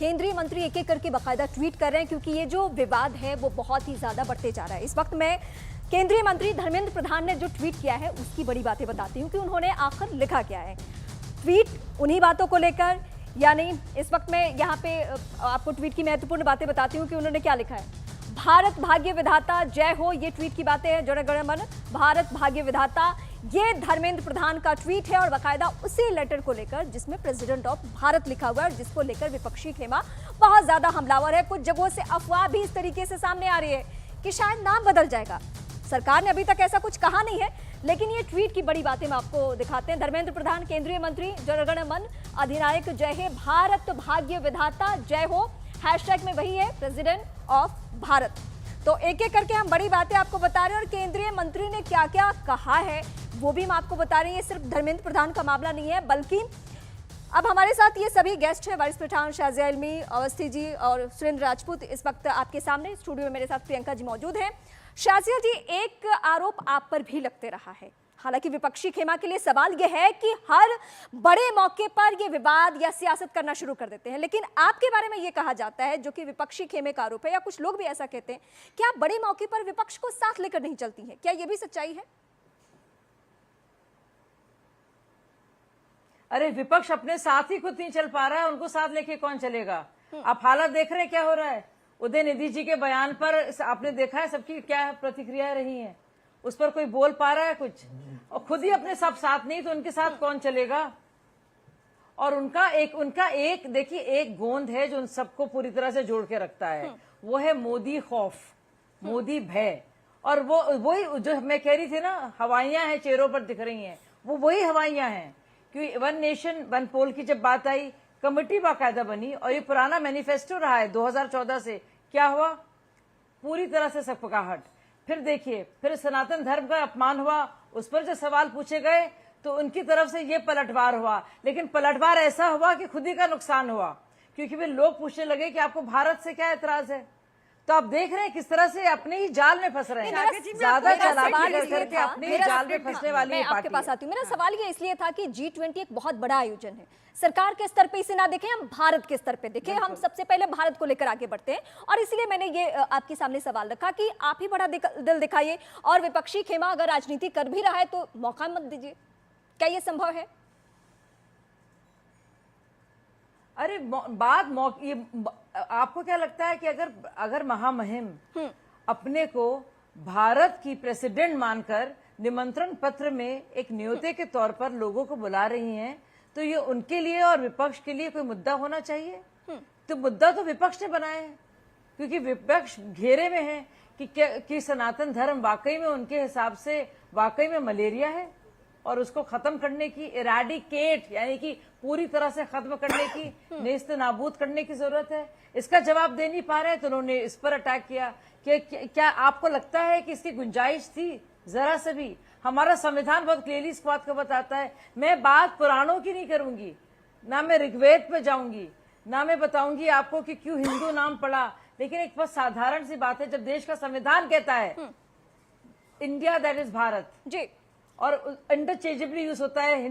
केंद्रीय मंत्री एक एक करके बाकायदा ट्वीट कर रहे हैं क्योंकि ये जो विवाद है वो बहुत ही ज्यादा बढ़ते जा रहा है। इस वक्त मैं केंद्रीय मंत्री धर्मेंद्र प्रधान ने जो ट्वीट किया है उसकी बड़ी बातें बताती हूँ कि उन्होंने आखिर लिखा क्या है। ट्वीट उन्हीं बातों को लेकर या नहीं, इस वक्त मैं यहाँ पे आपको ट्वीट की महत्वपूर्ण बातें बताती हूँ कि उन्होंने क्या लिखा है। भारत भाग्य विधाता जय हो, ये ट्वीट की बातें हैं। जन गण मन भारत भाग्य विधाता, ये धर्मेंद्र प्रधान का ट्वीट है और बाकायदा उसी लेटर को लेकर जिसमें प्रेसिडेंट ऑफ भारत लिखा हुआ है और जिसको लेकर विपक्षी खेमा बहुत ज्यादा हमलावर है। कुछ जगहों से अफवाह भी इस तरीके से सामने आ रही है कि शायद नाम बदल जाएगा। सरकार ने अभी तक ऐसा कुछ कहा नहीं है, लेकिन ये ट्वीट की बड़ी बातें हम आपको दिखाते हैं। धर्मेंद्र प्रधान, केंद्रीय मंत्री, जनगण मन अधिनायक जय हे, भारत भाग्य विधाता जय हो, हैशटैग में वही है प्रेसिडेंट ऑफ भारत। तो एक एक करके हम बड़ी बातें आपको बता रहे हैं और केंद्रीय मंत्री ने क्या क्या कहा है वो भी हम आपको बता रहे हैं। ये सिर्फ धर्मेंद्र प्रधान का मामला नहीं है, बल्कि अब हमारे साथ ये सभी गेस्ट हैं, वाइस प्रधान शाजिया इल्मी, अवस्थी जी और सुरेंद्र राजपूत इस वक्त आपके सामने स्टूडियो में मेरे साथ प्रियंका जी मौजूद हैं। शाजिया जी, एक आरोप आप पर भी लगते रहा है, हालांकि विपक्षी खेमा के लिए सवाल यह है कि हर बड़े मौके पर यह विवाद या सियासत करना शुरू कर देते हैं, लेकिन आपके बारे में यह कहा जाता है, जो कि विपक्षी खेमे का आरोप है या कुछ लोग भी ऐसा कहते हैं कि आप बड़े मौके पर विपक्ष को साथ लेकर नहीं चलती हैं। क्या यह भी सच्चाई है? अरे विपक्ष अपने साथ ही खुद नहीं चल पा रहा है, उनको साथ लेके कौन चलेगा? आप हालात देख रहे हैं क्या हो रहा है। उदयनिधि जी के बयान पर आपने देखा है सबकी क्या प्रतिक्रियाएं रही हैं, उस पर कोई बोल पा रहा है कुछ? और खुद ही अपने सब साथ नहीं तो उनके साथ कौन चलेगा? और उनका एक देखिए एक गोंद है जो उन सबको पूरी तरह से जोड़ के रखता है, वो है मोदी खौफ, मोदी भय। और वो वही जो मैं कह रही थी ना, हवाइयां हैं चेहरों पर दिख रही हैं, वो वही हवाइयां हैं। क्योंकि वन नेशन वन पोल की जब बात आई, कमेटी बाकायदा बनी और ये पुराना मैनिफेस्टो रहा है 2014 से, क्या हुआ? पूरी तरह से सकपकाहट। फिर देखिए, फिर सनातन धर्म का अपमान हुआ, उस पर जो सवाल पूछे गए तो उनकी तरफ से ये पलटवार हुआ, लेकिन पलटवार ऐसा हुआ कि खुद ही का नुकसान हुआ, क्योंकि फिर लोग पूछने लगे कि आपको भारत से क्या एतराज है। तो आप देख रहे हैं किस तरह से अपने ही जाल में फंस रहे हैं, ज्यादा चालाकी करके अपने ही जाल में फंसने वाली मैं आपके पास आती हूँ। मेरा सवाल ये इसलिए था कि G20 एक बहुत बड़ा आयोजन है, सरकार के स्तर पे इसे ना देखें, हम भारत के स्तर पे देखें, हम सबसे पहले भारत को लेकर आगे बढ़ते हैं। और इसलिए मैंने ये आपके सामने सवाल रखा कि आप ही बड़ा दिल दिखाइए और विपक्षी खेमा अगर राजनीति कर भी रहा है तो मौका मत दीजिए। क्या ये संभव है? अरे आपको क्या लगता है कि अगर महामहिम अपने को भारत की प्रेसिडेंट मानकर निमंत्रण पत्र में एक न्योते के तौर पर लोगों को बुला रही हैं, तो ये उनके लिए और विपक्ष के लिए कोई मुद्दा होना चाहिए? तो मुद्दा तो विपक्ष ने बनाया है, क्योंकि विपक्ष घेरे में है कि सनातन धर्म वाकई में उनके हिसाब से वाकई में मलेरिया है और उसको खत्म करने की, इराडिकेट यानी कि पूरी तरह से खत्म करने की, नेस्त नाबूद करने की जरूरत है। इसका जवाब दे नहीं पा रहे तो उन्होंने इस पर अटैक किया कि क्या आपको लगता है कि इसकी गुंजाइश थी? जरा से भी। हमारा संविधान बहुत क्लियरली इस बात को बताता है। मैं बात पुराणों की नहीं करूंगी, ना मैं ऋग्वेद पे जाऊंगी, ना मैं बताऊंगी आपको कि क्यों हिंदू नाम पड़ा, लेकिन एक बहुत साधारण सी बात है, जब देश का संविधान कहता है इंडिया दैट इज भारत जी, और इंटरचेंजेबली यूज होता है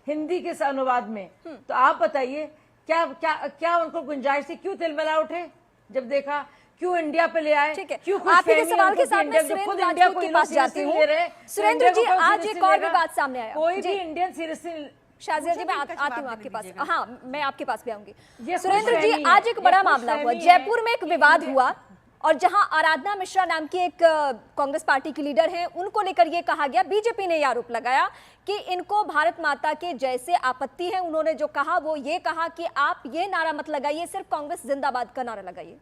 हिंदी के अनुवाद में, तो आप बताइए क्या उनको गुंजाइश थी? क्यों तिलमिला उठे जब देखा? क्यों इंडिया पे ले आए? क्यों आप ही के सवाल के साथ मैं सुरेंद्र राजपूत के पास जाती हूँ। सुरेंद्र जी, आज एक और भी बात सामने आया, कोई भी इंडियन सीरियसली। शाजिया जी, मैं आती हूँ आपके पास। हाँ, मैं आपके पास भी आऊंगी। सुरेंद्र जी, आज एक बड़ा मामला हुआ, जयपुर में एक विवाद हुआ और जहां आराधना मिश्रा नाम की एक कांग्रेस पार्टी की लीडर हैं, उनको लेकर ये कहा गया, बीजेपी ने ये आरोप लगाया कि इनको भारत माता के जैसे आपत्ति है। उन्होंने जो कहा वो ये कहा कि आप ये नारा मत लगाइए, सिर्फ कांग्रेस जिंदाबाद का नारा लगाइए।